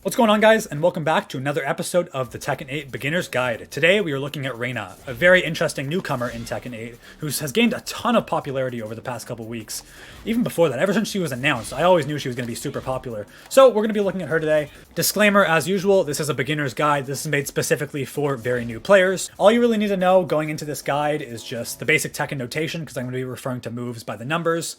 What's going on, guys, and welcome back to another episode of the Tekken 8 Beginner's Guide. Today we are looking at Reina, a very interesting newcomer in Tekken 8 who has gained a ton of popularity over the past couple weeks. Even before that, ever since she was announced, I always knew she was going to be super popular. So we're going to be looking at her today. Disclaimer, as usual, this is a beginner's guide. This is made specifically for very new players. All you really need to know going into this guide is just the basic Tekken notation, because I'm going to be referring to moves by the numbers.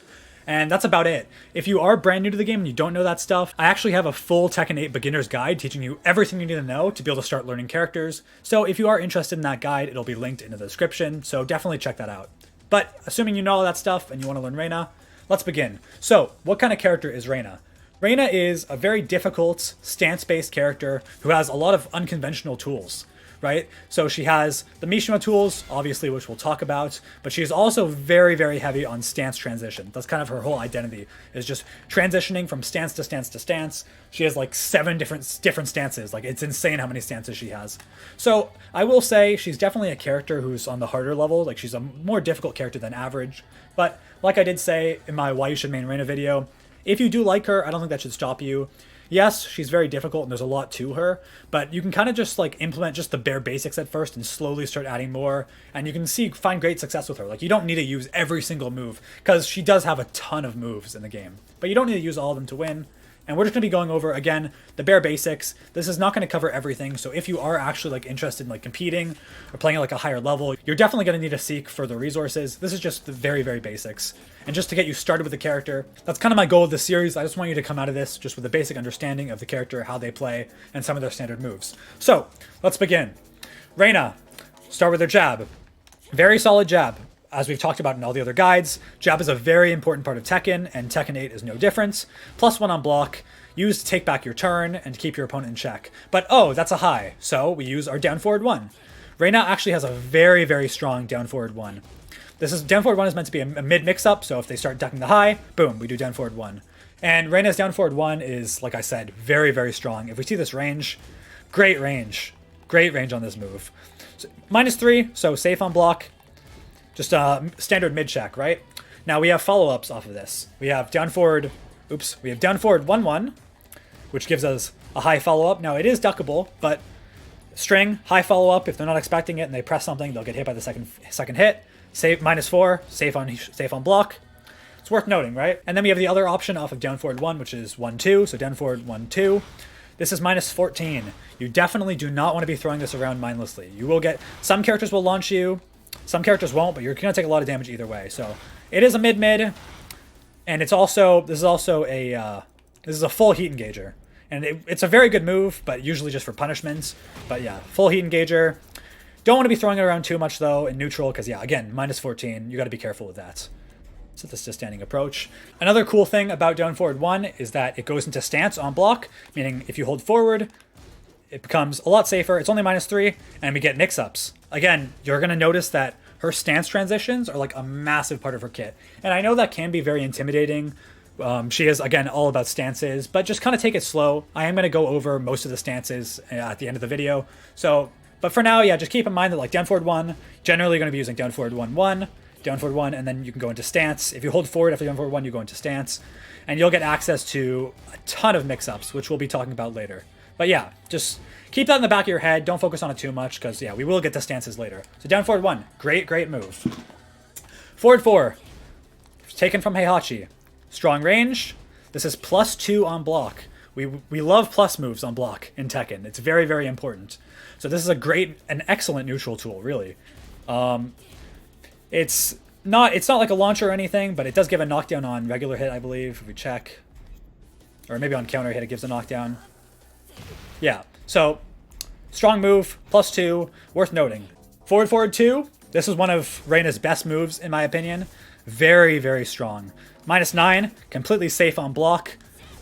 And that's about it. If you are brand new to the game and you don't know that stuff, I actually have a full Tekken 8 beginner's guide teaching you everything you need to know to be able to start learning characters. So if you are interested in that guide, it'll be linked in the description, so definitely check that out. But assuming you know all that stuff and you want to learn Reina, let's begin. So, what kind of character is Reina? Reina is a very difficult, stance-based character who has a lot of unconventional tools. Right? So she has the Mishima tools, obviously, which we'll talk about, but she is also very, very heavy on stance transition. That's kind of her whole identity, is just transitioning from stance to stance to stance. She has like 7 different stances. Like, it's insane how many stances she has. So I will say she's definitely a character who's on the harder level. Like, she's a more difficult character than average. But like I did say in my Why You Should Main Reina video, if you do like her, I don't think that should stop you. Yes, she's very difficult and there's a lot to her, but you can kind of just like implement just the bare basics at first and slowly start adding more, and you can find great success with her. Like, you don't need to use every single move, because she does have a ton of moves in the game, but you don't need to use all of them to win. And we're just going to be going over, again, the bare basics. This is not going to cover everything, so if you are actually like interested in like competing or playing at like a higher level, you're definitely going to need to seek further resources. This is just the very, very basics. And just to get you started with the character, that's kind of my goal of this series. I just want you to come out of this just with a basic understanding of the character, how they play, and some of their standard moves. So, let's begin. Reina, start with her jab. Very solid jab. As we've talked about in all the other guides, jab is a very important part of Tekken, and Tekken 8 is no different. +1 on block, used to take back your turn and to keep your opponent in check. But oh, that's a high, so we use our down forward 1. Reina actually has a very, very strong down forward 1. Down forward 1 is meant to be a mid mix-up, so if they start ducking the high, boom, we do down forward 1. And Reina's down forward 1 is, like I said, very, very strong. If we see this range, great range. Great range on this move. So, -3, so safe on block. Just a standard mid check, right? Now we have follow-ups off of this. We have down forward 1-1, which gives us a high follow-up. Now it is duckable, but string, high follow-up, if they're not expecting it and they press something, they'll get hit by the second hit. Save -4, safe on block. It's worth noting, right? And then we have the other option off of down forward 1, which is 1-2, so down forward 1-2. This is -14. You definitely do not want to be throwing this around mindlessly. You will get, some characters will launch you, some characters won't, but you're going to take a lot of damage either way. So it is a mid-mid, and this is also a full heat engager. And it's a very good move, but usually just for punishments. But yeah, full heat engager. Don't want to be throwing it around too much though in neutral, because yeah, again, -14, you got to be careful with that. So this is a standing approach. Another cool thing about down forward 1 is that it goes into stance on block, meaning if you hold forward, it becomes a lot safer. It's only -3, and we get mix-ups. Again, you're going to notice that her stance transitions are like a massive part of her kit. And I know that can be very intimidating. She is, again, all about stances, but just kind of take it slow. I am going to go over most of the stances at the end of the video. So, but for now, yeah, just keep in mind that like down forward 1, generally you're going to be using down forward 1-1, down forward 1, and then you can go into stance. If you hold forward after down forward 1, you go into stance, and you'll get access to a ton of mix-ups, which we'll be talking about later. But yeah, just keep that in the back of your head. Don't focus on it too much, because yeah, we will get to stances later. So down forward 1, great move. Forward 4, taken from Heihachi. Strong range. This is +2 on block. We love plus moves on block in Tekken. It's very, very important. So this is an excellent neutral tool, really. It's not like a launcher or anything, but it does give a knockdown on regular hit, I believe, if we check. Or maybe on counter hit it gives a knockdown. Yeah, so strong move, +2, worth noting. Forward 2, this is one of Reina's best moves, in my opinion. Very, very strong. -9, completely safe on block.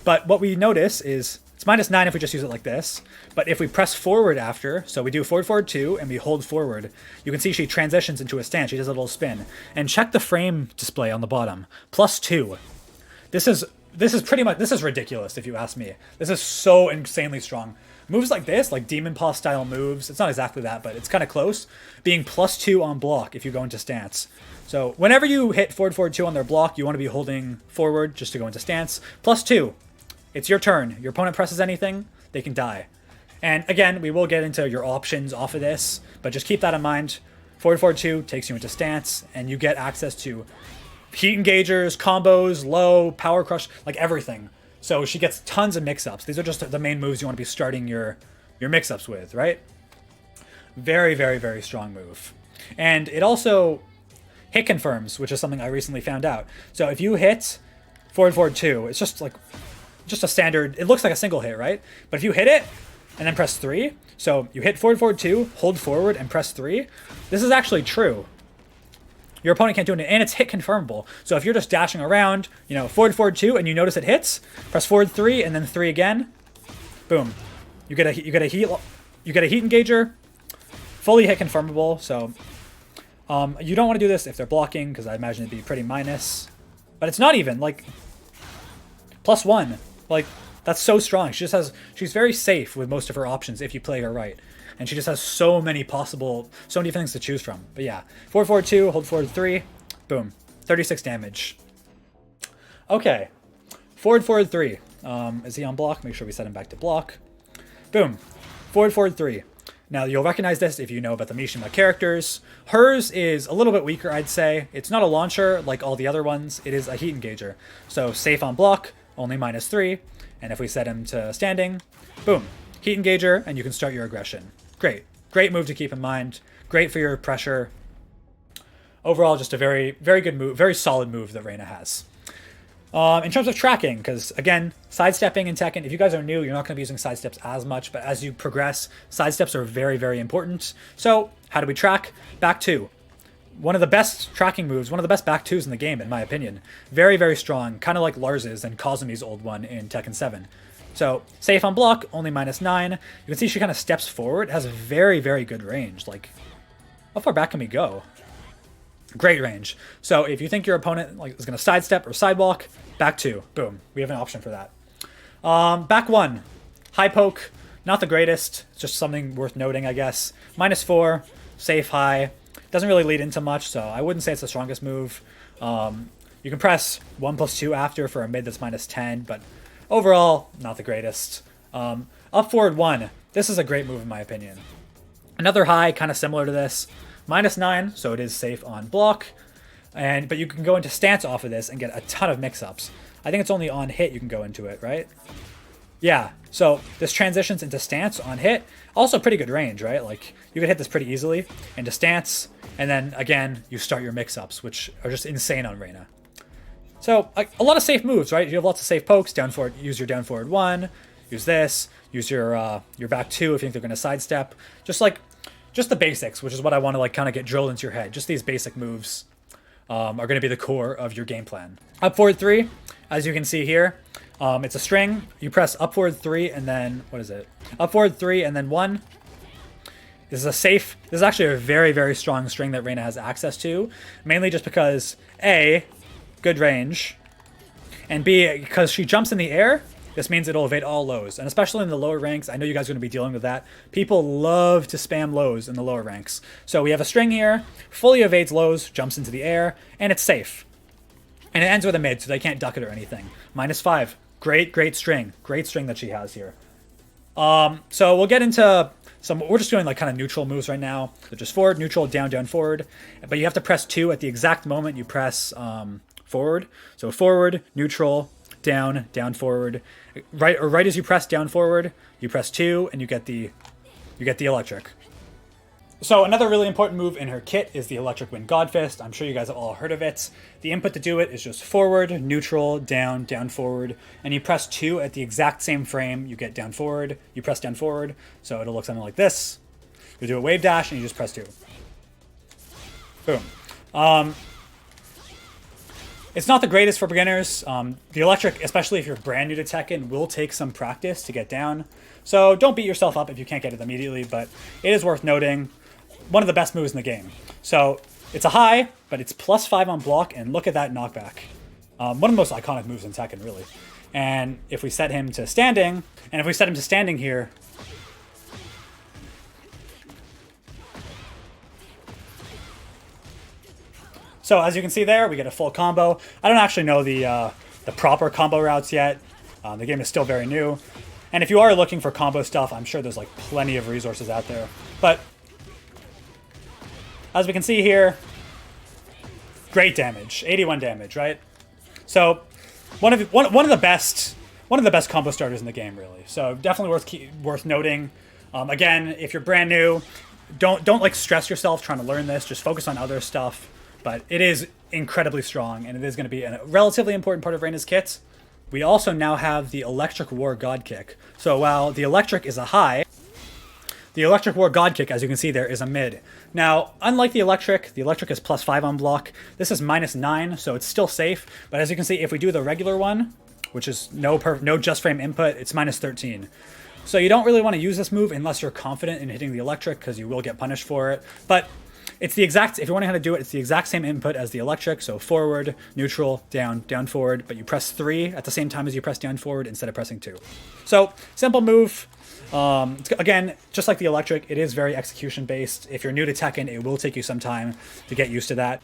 But what we notice is it's -9 if we just use it like this. But if we press forward after, so we do forward 2, and we hold forward, you can see she transitions into a stance. She does a little spin. And check the frame display on the bottom. +2. This is ridiculous, if you ask me. This is so insanely strong. Moves like this, like Demon Paw style moves, it's not exactly that, but it's kind of close, being +2 on block if you go into stance. So whenever you hit forward 2 on their block, you want to be holding forward just to go into stance. +2. it's your turn. Your opponent presses anything, they can die. And again, we will get into your options off of this, but just keep that in mind. Forward forward 2 takes you into stance, and you get access to heat engagers, combos, low, power crush, like everything. So she gets tons of mix-ups. These are just the main moves you want to be starting your mix-ups with, right? Very, very, very strong move. And it also hit confirms, which is something I recently found out. So if you hit forward forward 2, it's just a standard, it looks like a single hit, right? But if you hit it and then press 3, so you hit forward forward 2, hold forward and press 3, this is actually true. Your opponent can't do it, and it's hit confirmable. So if you're just dashing around, you know, forward forward 2 and you notice it hits, press forward 3 and then 3 again. Boom. You get a heat engager, fully hit confirmable. So you don't want to do this if they're blocking, because I imagine it'd be pretty minus. But it's not even like +1. Like, that's so strong. She's very safe with most of her options if you play her right. And she just has so many things to choose from. But yeah, forward forward 2, hold forward 3, boom, 36 damage. Okay, forward forward 3. Is he on block? Make sure we set him back to block. Boom, forward forward 3. Now you'll recognize this if you know about the Mishima characters. Hers is a little bit weaker, I'd say. It's not a launcher like all the other ones. It is a heat engager. So safe on block, only -3. And if we set him to standing, boom, heat engager, and you can start your aggression. Great. Great move to keep in mind. Great for your pressure. Overall, just a very, very good move, very solid move that Reina has. In terms of tracking, because again, sidestepping in Tekken, if you guys are new, you're not going to be using sidesteps as much, but as you progress, sidesteps are very, very important. So how do we track? Back 2. One of the best tracking moves, one of the best back 2s in the game, in my opinion. Very, very strong, kind of like Lars's and Kazumi's old one in Tekken 7. So, safe on block, only -9. You can see she kind of steps forward. It has a very, very good range. Like, how far back can we go? Great range. So, if you think your opponent is going to sidestep or sidewalk, back 2. Boom. We have an option for that. Back 1. High poke. Not the greatest. It's just something worth noting, I guess. -4. Safe high. Doesn't really lead into much, so I wouldn't say it's the strongest move. You can press 1+2 after for a mid that's -10, but overall, not the greatest. Up forward 1. This is a great move in my opinion. Another high, kind of similar to this. -9, so it is safe on block. But you can go into stance off of this and get a ton of mix-ups. I think it's only on hit you can go into it, right? Yeah, so this transitions into stance on hit. Also pretty good range, right? Like, you could hit this pretty easily into stance, and then, again, you start your mix-ups, which are just insane on Reina. So, a lot of safe moves, right? You have lots of safe pokes. Down forward, use your down forward 1. Use this. Use your back 2 if you think they're going to sidestep. Just the basics, which is what I want to kind of get drilled into your head. Just these basic moves are going to be the core of your game plan. Up forward 3, as you can see here, it's a string. You press up forward 3 and then, what is it? Up forward 3 and then 1. This is actually a very, very strong string that Reina has access to. Mainly just because, A, good range, and B, because she jumps in the air, this means it'll evade all lows. And especially in the lower ranks, I know you guys are going to be dealing with that. People love to spam lows in the lower ranks. So we have a string here, fully evades lows, jumps into the air, and it's safe. And it ends with a mid, so they can't duck it or anything. -5. Great string. Great string that she has here. So we'll get into we're just doing kind of neutral moves right now. So just forward, neutral, down, down, forward. But you have to press 2 at the exact moment you press forward. So forward, neutral, down, down, forward. Right as you press down, forward, you press 2 and you get the electric. So another really important move in her kit is the Electric Wind Godfist. I'm sure you guys have all heard of it. The input to do it is just forward, neutral, down, down, forward, and you press 2 at the exact same frame. You get down, forward, you press down, forward, so it'll look something like this. You do a wave dash and you just press 2. Boom. It's not the greatest for beginners. The electric, especially if you're brand new to Tekken, will take some practice to get down. So don't beat yourself up if you can't get it immediately, but it is worth noting. One of the best moves in the game. So it's a high, but it's +5 on block, and look at that knockback. One of the most iconic moves in Tekken, really. And if we set him to standing, here, so as you can see there, we get a full combo. I don't actually know the proper combo routes yet. The game is still very new. And if you are looking for combo stuff, I'm sure there's like plenty of resources out there. But as we can see here, great damage, 81 damage, right? So one of the best combo starters in the game, really. So definitely worth noting. Again, if you're brand new, don't like stress yourself trying to learn this. Just focus on other stuff. But it is incredibly strong, and it is going to be a relatively important part of Reina's kit. We also now have the Electric War God Kick. So while the Electric is a high, the Electric War God Kick, as you can see there, is a mid. Now, unlike the Electric is +5 on block. This is -9, so it's still safe. But as you can see, if we do the regular one, which is no just frame input, it's -13. So you don't really want to use this move unless you're confident in hitting the Electric, because you will get punished for it. But it's the exact, if you're wondering how to do it, it's the exact same input as the Electric. So forward, neutral, down, down, forward, but you press 3 at the same time as you press down forward instead of pressing 2. So simple move. Again, just like the Electric, it is very execution based. If you're new to Tekken, it will take you some time to get used to that.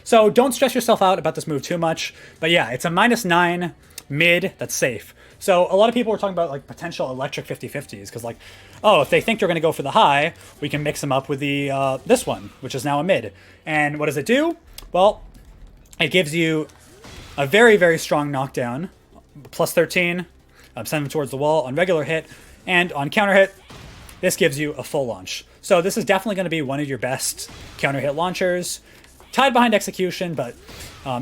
So don't stress yourself out about this move too much. But yeah, it's a -9 mid that's safe. So a lot of people were talking about like potential Electric 50-50s, because like, oh, if they think they're going to go for the high, we can mix them up with the this one, which is now a mid. And what does it do? Well, it gives you a very, very strong knockdown, +13, send them towards the wall on regular hit, and on counter hit, this gives you a full launch. So this is definitely going to be one of your best counter hit launchers, tied behind execution, but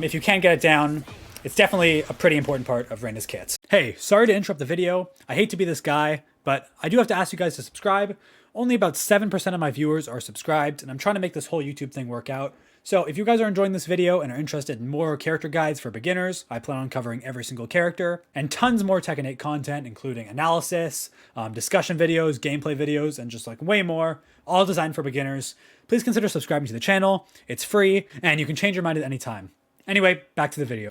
if you can get it down, it's definitely a pretty important part of Reina's kits. Hey, sorry to interrupt the video. I hate to be this guy, but I do have to ask you guys to subscribe. Only about 7% of my viewers are subscribed, and I'm trying to make this whole YouTube thing work out. So if you guys are enjoying this video and are interested in more character guides for beginners, I plan on covering every single character, and tons more Tekken 8 content, including analysis, discussion videos, gameplay videos, and just like way more, all designed for beginners. Please consider subscribing to the channel. It's free, and you can change your mind at any time. Anyway, back to the video.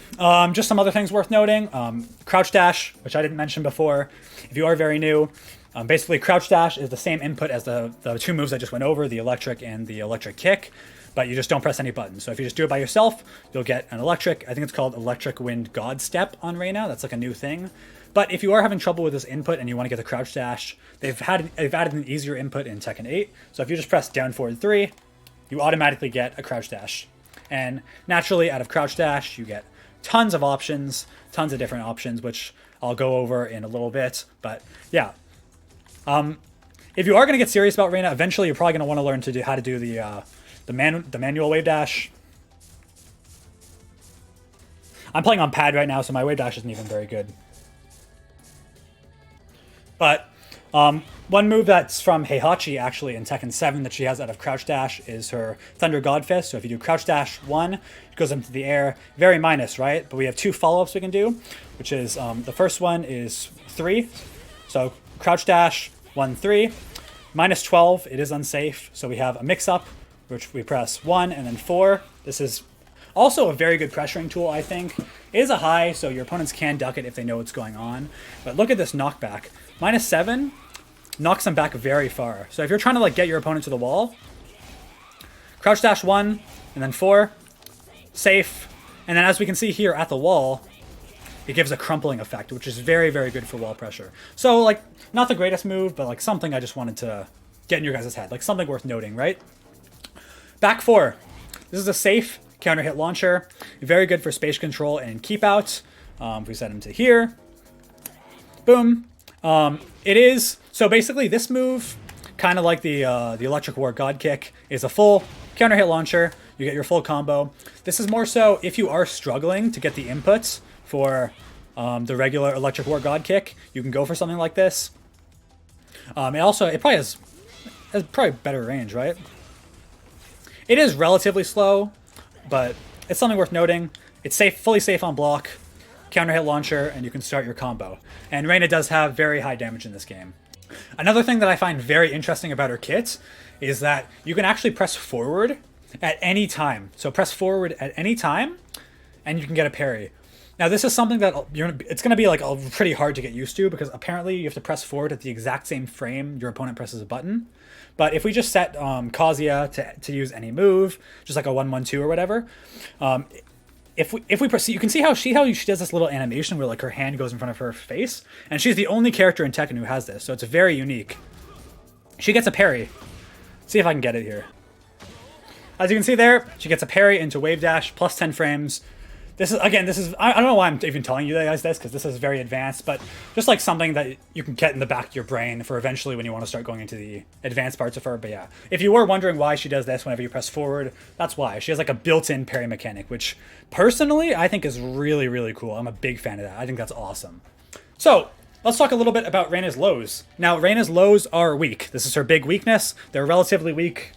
Just some other things worth noting. Crouch dash, which I didn't mention before. If you are very new, basically crouch dash is the same input as the two moves I just went over, the Electric and the Electric Kick, but you just don't press any buttons. So if you just do it by yourself, you'll get an Electric. I think it's called Electric Wind God Step on Reina. That's like a new thing. But if you are having trouble with this input and you want to get the crouch dash, they've added an easier input in Tekken 8. So if you just press down forward 3, you automatically get a crouch dash. And naturally, out of crouch dash, you get tons of options, tons of different options, which I'll go over in a little bit. But yeah, if you are going to get serious about Reina, eventually you're probably going to want to learn how to do the manual wave dash. I'm playing on pad right now, so my wave dash isn't even very good. But one move that's from Heihachi, actually, in Tekken 7 that she has out of crouch dash is her Thunder God Fist. So if you do crouch dash 1, it goes into the air. Very minus, right? But we have 2 follow-ups we can do, which is the first one is 3. So crouch dash 1, 3. -12, it is unsafe. So we have a mix-up, which we press 1 and then 4. This is also a very good pressuring tool, I think. It is a high, so your opponents can duck it if they know what's going on. But look at this knockback. -7 knocks them back very far. So if you're trying to like get your opponent to the wall, crouch dash 1 and then 4, safe. And then as we can see here at the wall, it gives a crumpling effect, which is very, very good for wall pressure. So like, not the greatest move, but like something I just wanted to get in your guys' head. Like something worth noting, right? Back 4. This is a safe counter hit launcher. Very good for space control and keep out. If we set him to here, boom. It is, so basically this move, kind of like the Electric War God Kick, is a full counter hit launcher. You get your full combo. This is more so if you are struggling to get the inputs for the regular Electric War God Kick, you can go for something like this. It probably has better range, right? It is relatively slow, but it's something worth noting. It's safe, fully safe on block, counter hit launcher, and you can start your combo. And Reina does have very high damage in this game. Another thing that I find very interesting about her kit is that you can actually press forward at any time. So press forward at any time, and you can get a parry. Now this is something that it's going to be like pretty hard to get used to, because apparently you have to press forward at the exact same frame your opponent presses a button. But if we just set Kazuya to use any move, just like a 1-1-2 or whatever, if we proceed, you can see how she does this little animation where like her hand goes in front of her face, and she's the only character in Tekken who has this, so it's very unique. She gets a parry. See if I can get it here. As you can see there, she gets a parry into wave dash, plus 10 frames. This is, again, I don't know why I'm even telling you guys this, because this is very advanced, but just like something that you can get in the back of your brain for eventually when you want to start going into the advanced parts of her. But yeah, if you were wondering why she does this whenever you press forward, that's why. She has like a built-in parry mechanic, which personally I think is really, really cool. I'm a big fan of that. I think that's awesome. So let's talk a little bit about Reina's lows. Now, Reina's lows are weak. This is her big weakness. They're relatively weak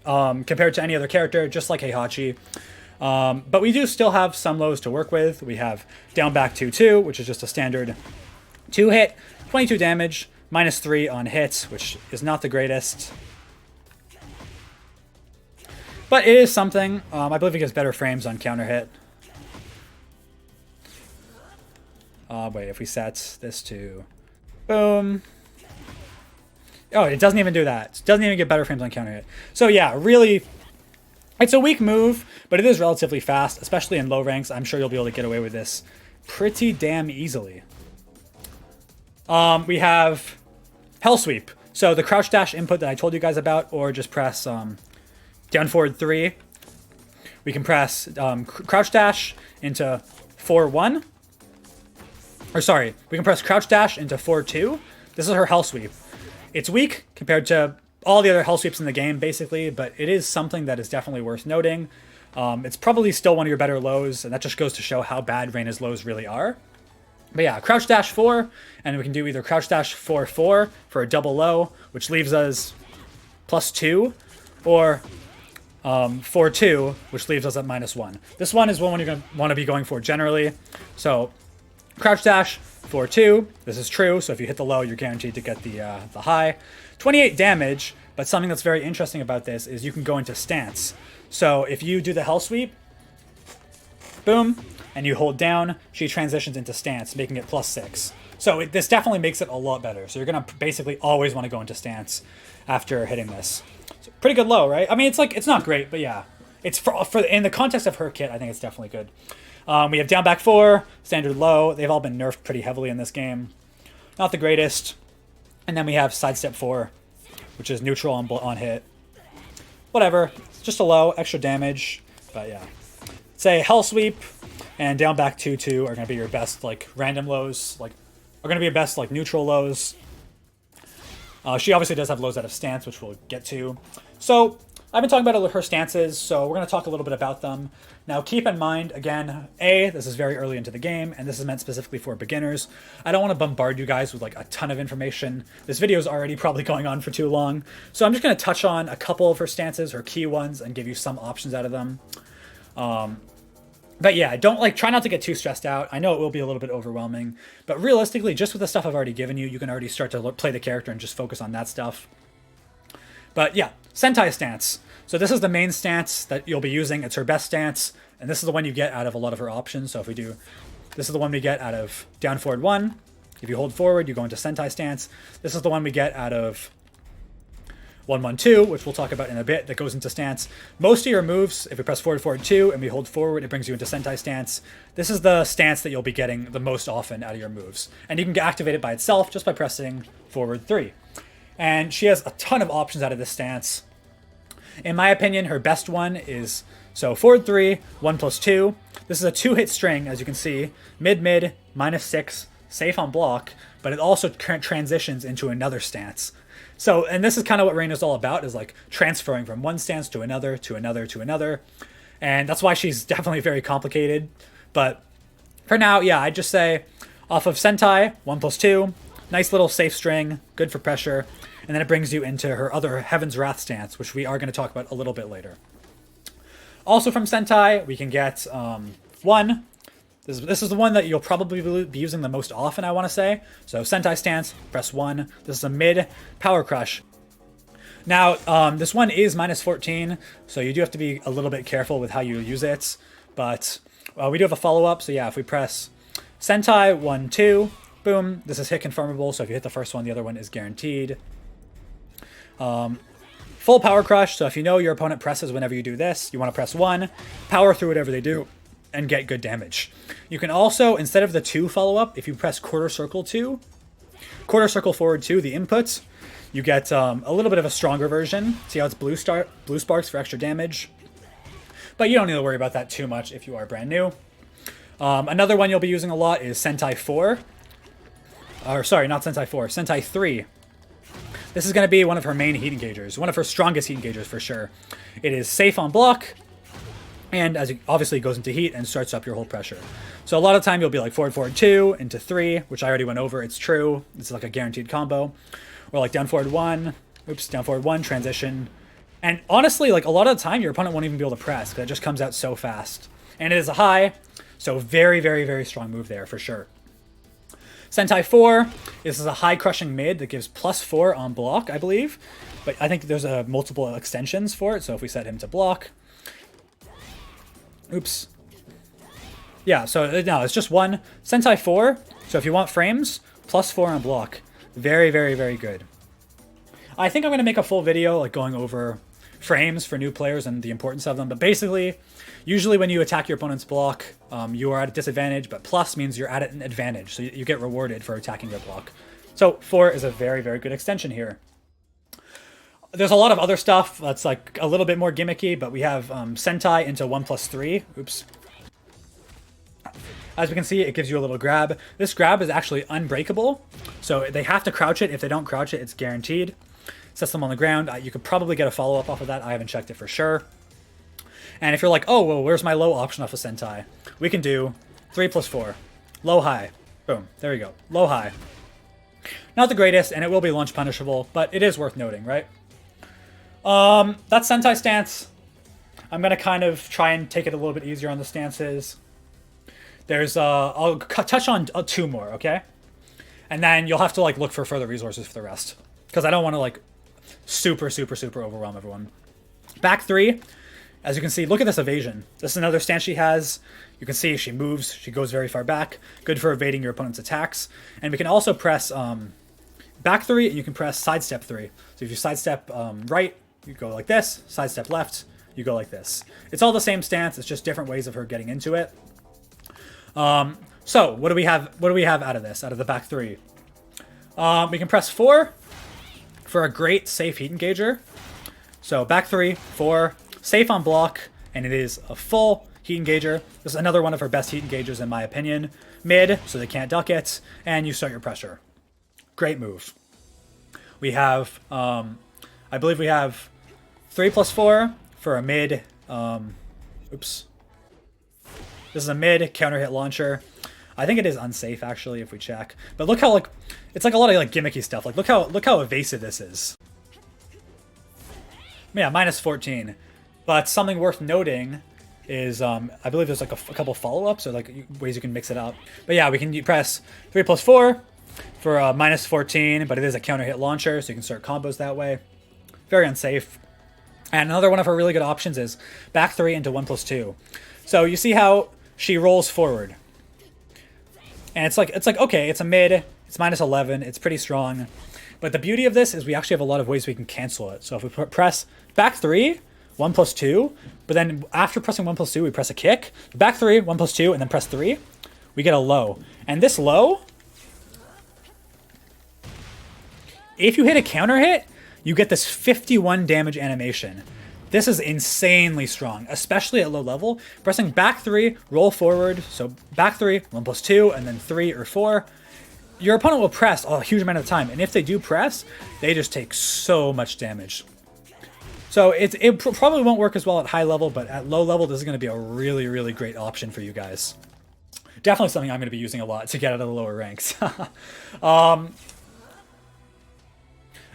compared to any other character, just like Heihachi. But we do still have some lows to work with. We have down back 2-2, which is just a standard 2-hit, 22 damage, -3 on hits, which is not the greatest. But it is something. I believe it gives better frames on counter hit. Wait, if we set this to boom. Oh, it doesn't even do that. It doesn't even get better frames on counter hit. So yeah, really, it's a weak move, but it is relatively fast, especially in low ranks. I'm sure you'll be able to get away with this pretty damn easily. We have Hell Sweep. So the crouch dash input that I told you guys about, or just press down forward 3. We can press crouch dash into 4-1. Or sorry, we can press crouch dash into 4-2. This is her Hell Sweep. It's weak compared to all the other Hell Sweeps in the game, basically, but it is something that is definitely worth noting. It's probably still one of your better lows, and that just goes to show how bad Reina's lows really are. But yeah, crouch dash 4, and we can do either crouch dash 4-4 for a double low, which leaves us +2, or 4-2, which leaves us at -1. This one is one you're going to want to be going for generally. So crouch dash 4-2, this is true, so if you hit the low, you're guaranteed to get the high. 28 damage, but something that's very interesting about this is you can go into stance. So if you do the Hell Sweep, boom, and you hold down, she transitions into stance, making it +6. So this definitely makes it a lot better. So you're going to basically always want to go into stance after hitting this. So pretty good low, right? I mean, it's not great, but yeah. It's for in the context of her kit, I think it's definitely good. We have down back 4, standard low. They've all been nerfed pretty heavily in this game. Not the greatest. And then we have sidestep 4, which is neutral on hit. Whatever. It's just a low, extra damage. But yeah. Say Hell Sweep and down back 2-2 are going to be your best like random lows. Like are going to be your best like neutral lows. She obviously does have lows out of stance, which we'll get to. So I've been talking about her stances, so we're going to talk a little bit about them. Now, keep in mind, again, this is very early into the game, and this is meant specifically for beginners. I don't want to bombard you guys with, like, a ton of information. This video is already probably going on for too long. So I'm just going to touch on a couple of her stances, her key ones, and give you some options out of them. But yeah, try not to get too stressed out. I know it will be a little bit overwhelming, but realistically, just with the stuff I've already given you, you can already start to play the character and just focus on that stuff. But yeah, Sentai stance. So this is the main stance that you'll be using. It's her best stance, and this is the one you get out of a lot of her options. So if we do, this is the one we get out of down forward 1. If you hold forward, you go into Sentai stance. This is the one we get out of 1-1-2, which we'll talk about in a bit, that goes into stance. Most of your moves, if we press forward, forward 2, and we hold forward, it brings you into Sentai stance. This is the stance that you'll be getting the most often out of your moves. And you can activate it by itself just by pressing forward 3. And she has a ton of options out of this stance. In my opinion, her best one is, so forward 3, 1+2. This is a 2-hit string, as you can see. Mid-mid, -6, safe on block, but it also transitions into another stance. So, and this is kind of what Reina's all about, is like transferring from one stance to another, to another, to another. And that's why she's definitely very complicated. But for now, yeah, I'd just say off of Sentai, 1+2, nice little safe string, good for pressure. And then it brings you into her other Heaven's Wrath stance, which we are going to talk about a little bit later. Also from Sentai, we can get 1. This is the one that you'll probably be using the most often, I want to say. So Sentai stance, press 1. This is a mid power crush. Now, this one is -14, so you do have to be a little bit careful with how you use it. But we do have a follow-up, so yeah, if we press Sentai 1-2, boom, this is hit confirmable, so if you hit the first one, the other one is guaranteed. Full power crush, so if you know your opponent presses whenever you do this, you want to press 1, power through whatever they do. and get good damage. You can also, instead of the 2 follow-up, if you press quarter circle 2, quarter circle forward 2, the inputs, you get a little bit of a stronger version. See how it's blue sparks for extra damage. But you don't need to worry about that too much if you are brand new. Another one you'll be using a lot is Sentai 4. Or sorry, not Sentai 4, Sentai 3. This is going to be one of her main heat engagers, one of her strongest heat engagers for sure. It is safe on block, and as it obviously goes into heat and starts up your hold pressure. So a lot of time you'll be like forward, forward 2, into 3, which I already went over, it's true. It's like a guaranteed combo. Or like down forward 1, down forward 1, transition. And honestly, like a lot of the time your opponent won't even be able to press, because it just comes out so fast. And it is a high, so very, very, very strong move there for sure. Sentai 4, this is a high crushing mid that gives +4 on block, I believe. But I think there's multiple extensions for it, so if we set him to block. Oops. Yeah, so no, it's just one. Sentai 4, so if you want frames, +4 on block. Very, very, very good. I think I'm going to make a full video like going over frames for new players and the importance of them, but basically, usually when you attack your opponent's block, you are at a disadvantage, but plus means you're at an advantage, so you get rewarded for attacking their block. So 4 is a very, very good extension here. There's a lot of other stuff that's like a little bit more gimmicky, but we have Sentai into 1+3. Oops. As we can see, it gives you a little grab. This grab is actually unbreakable, so they have to crouch it. If they don't crouch it, it's guaranteed. Sets them on the ground. You could probably get a follow-up off of that. I haven't checked it for sure. And if you're like, oh, well, where's my low option off of Sentai? We can do 3+4. Low, high. Boom. There you go. Low, high. Not the greatest, and it will be launch punishable, but it is worth noting, right? That's Sentai stance. I'm going to kind of try and take it a little bit easier on the stances. There's, I'll touch on 2 more, okay? And then you'll have to, like, look for further resources for the rest. Because I don't want to, like, super, super, super overwhelm everyone. Back 3, as you can see, look at this evasion. This is another stance she has. You can see she moves, she goes very far back. Good for evading your opponent's attacks. And we can also press back 3, and you can press sidestep 3. So if you sidestep right, you go like this. Sidestep left, you go like this. It's all the same stance, it's just different ways of her getting into it. So what do we have? What do we have out of this? Out of the back 3, we can press 4 for a great safe heat engager. So back 3, 4, safe on block, and it is a full heat engager. This is another one of her best heat engagers in my opinion. Mid, so they can't duck it, and you start your pressure. Great move. We have, I believe we have 3+4 for a mid. Oops. This is a mid counter hit launcher. I think it is unsafe actually if we check. But look how like it's like a lot of like gimmicky stuff. Like look how evasive this is. Yeah, -14. But something worth noting is I believe there's like a couple follow-ups or like ways you can mix it up. But yeah, we can press 3+4 for -14, but it is a counter hit launcher, so you can start combos that way. Very unsafe. And another one of her really good options is back 3 into 1+2. So you see how she rolls forward. And it's like okay, it's a mid, it's -11, it's pretty strong. But the beauty of this is we actually have a lot of ways we can cancel it. So if we press back 3, 1+2, but then after pressing 1+2, we press a kick. Back 3, 1+2, and then press 3, we get a low. And this low, if you hit a counter hit, you get this 51 damage animation. This is insanely strong, especially at low level. Pressing back 3, roll forward. So back 3, 1+2, and then 3 or 4. Your opponent will press a huge amount of time. And if they do press, they just take so much damage. So it probably won't work as well at high level, but at low level, this is going to be a really, really great option for you guys. Definitely something I'm going to be using a lot to get out of the lower ranks.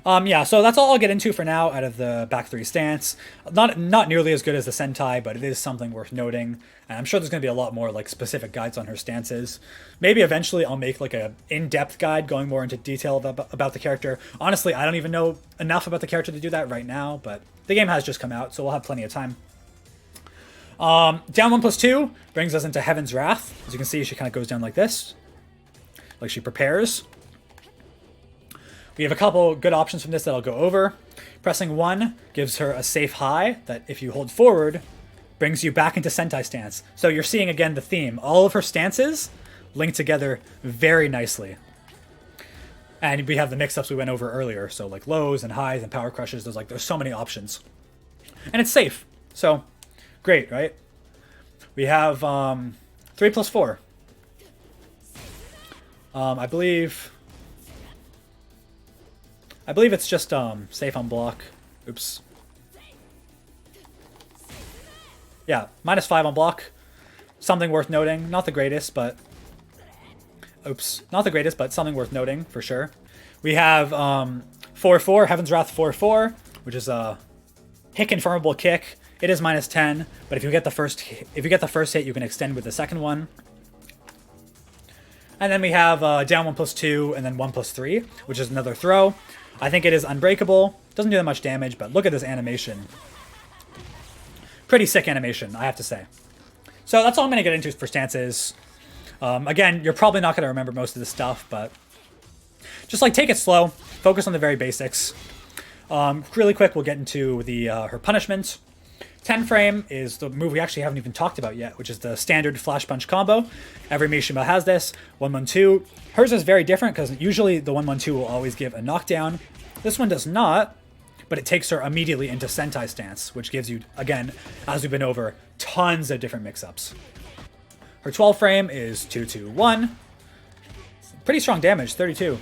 Yeah, so that's all I'll get into for now out of the back 3 stance. Not nearly as good as the Sentai, but it is something worth noting. And I'm sure there's going to be a lot more like specific guides on her stances. Maybe eventually I'll make like a in-depth guide going more into detail about the character. Honestly, I don't even know enough about the character to do that right now, but the game has just come out, so we'll have plenty of time. Down 1+2 brings us into Heaven's Wrath. As you can see, she kind of goes down like this. Like she prepares. We have a couple good options from this that I'll go over. Pressing 1 gives her a safe high that if you hold forward, brings you back into Sentai stance. So you're seeing again the theme. All of her stances link together very nicely. And we have the mix-ups we went over earlier. So like lows and highs and power crushes. There's so many options. And it's safe. So great, right? We have 3+4. I believe it's just safe on block. Oops. Yeah, -5 on block. Something worth noting. Not the greatest, but... Oops. Not the greatest, but something worth noting, for sure. We have 4-4, Heaven's Wrath 4-4, which is a hit confirmable kick. It is -10, but if you get the first hit, you can extend with the second one. And then we have down 1+2 and then 1+3, which is another throw. I think it is unbreakable. Doesn't do that much damage, but look at this animation. Pretty sick animation, I have to say. So that's all I'm going to get into for stances. Again, you're probably not going to remember most of this stuff, but just like take it slow. Focus on the very basics. Really quick, we'll get into the her punishment. 10 frame is the move we actually haven't even talked about yet, which is the standard flash punch combo. Every Mishima has this. 1-1-2. Hers is very different because usually the 1-1-2 will always give a knockdown. This one does not, but it takes her immediately into Sentai stance, which gives you, again, as we've been over, tons of different mix-ups. Her 12 frame is 2-2-1. Pretty strong damage, 32.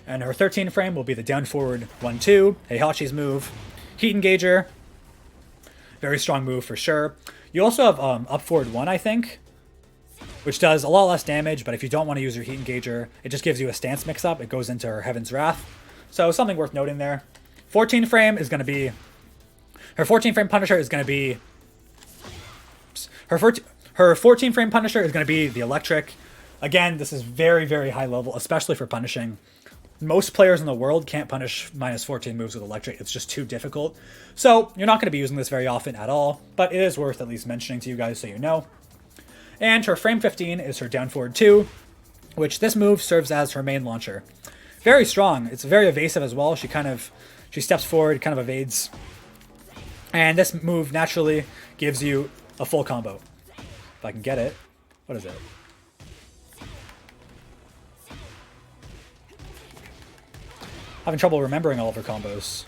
And her 13 frame will be the down forward 1-2, Heihachi's move. Heat Engager. Very strong move for sure. You also have up forward 1, I think, which does a lot less damage, but if you don't want to use your Heat Engager, it just gives you a stance mix-up. It goes into her Heaven's Wrath. So something worth noting there. 14 frame is going to be... Her 14 frame Punisher is going to be... Her 14 frame Punisher is going to be the Electric. Again, this is very, very high level, especially for punishing. Most players in the world can't punish -14 moves with Electric. It's just too difficult. So you're not going to be using this very often at all, but it is worth at least mentioning to you guys so you know. And her frame 15 is her down forward 2, which this move serves as her main launcher. Very strong. It's very evasive as well. She steps forward, kind of evades. And this move naturally gives you a full combo. If I can get it. What is it? Having trouble remembering all of her combos.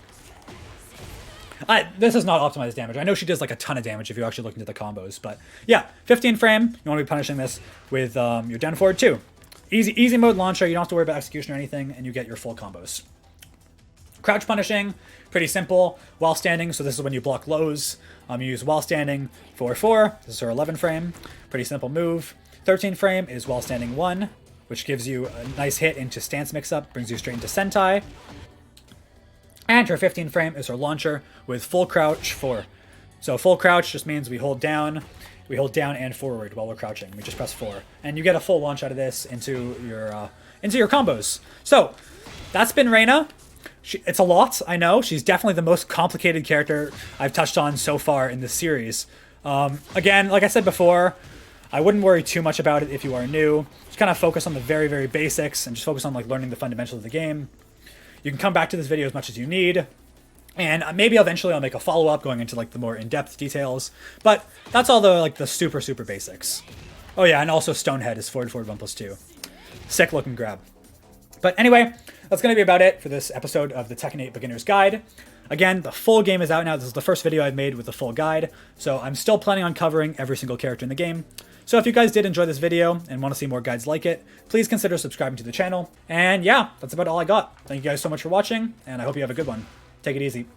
This is not optimized damage. I know she does like a ton of damage if you actually look into the combos, but yeah, 15 frame. You want to be punishing this with your down forward 2. Easy mode launcher. You don't have to worry about execution or anything, and you get your full combos. Crouch punishing, pretty simple. While standing, so this is when you block lows. You use while standing 4-4. This is her 11 frame. Pretty simple move. 13 frame is while standing 1, which gives you a nice hit into stance mix-up, brings you straight into Sentai. And her 15 frame is her launcher with full crouch 4. So full crouch just means we hold down and forward while we're crouching. We just press 4. And you get a full launch out of this into your combos. So that's been Reina. It's a lot, I know. She's definitely the most complicated character I've touched on so far in this series. Again, like I said before, I wouldn't worry too much about it if you are new. Just kind of focus on the very, very basics and just focus on like learning the fundamentals of the game. You can come back to this video as much as you need. And maybe eventually I'll make a follow-up going into like the more in-depth details. But that's all the super, super basics. Oh yeah, and also Stonehead is forward 1+2. Sick looking grab. But anyway, that's going to be about it for this episode of the Tekken 8 Beginner's Guide. Again, the full game is out now. This is the first video I've made with the full guide. So I'm still planning on covering every single character in the game. So if you guys did enjoy this video and want to see more guides like it, please consider subscribing to the channel. And yeah, that's about all I got. Thank you guys so much for watching, and I hope you have a good one. Take it easy.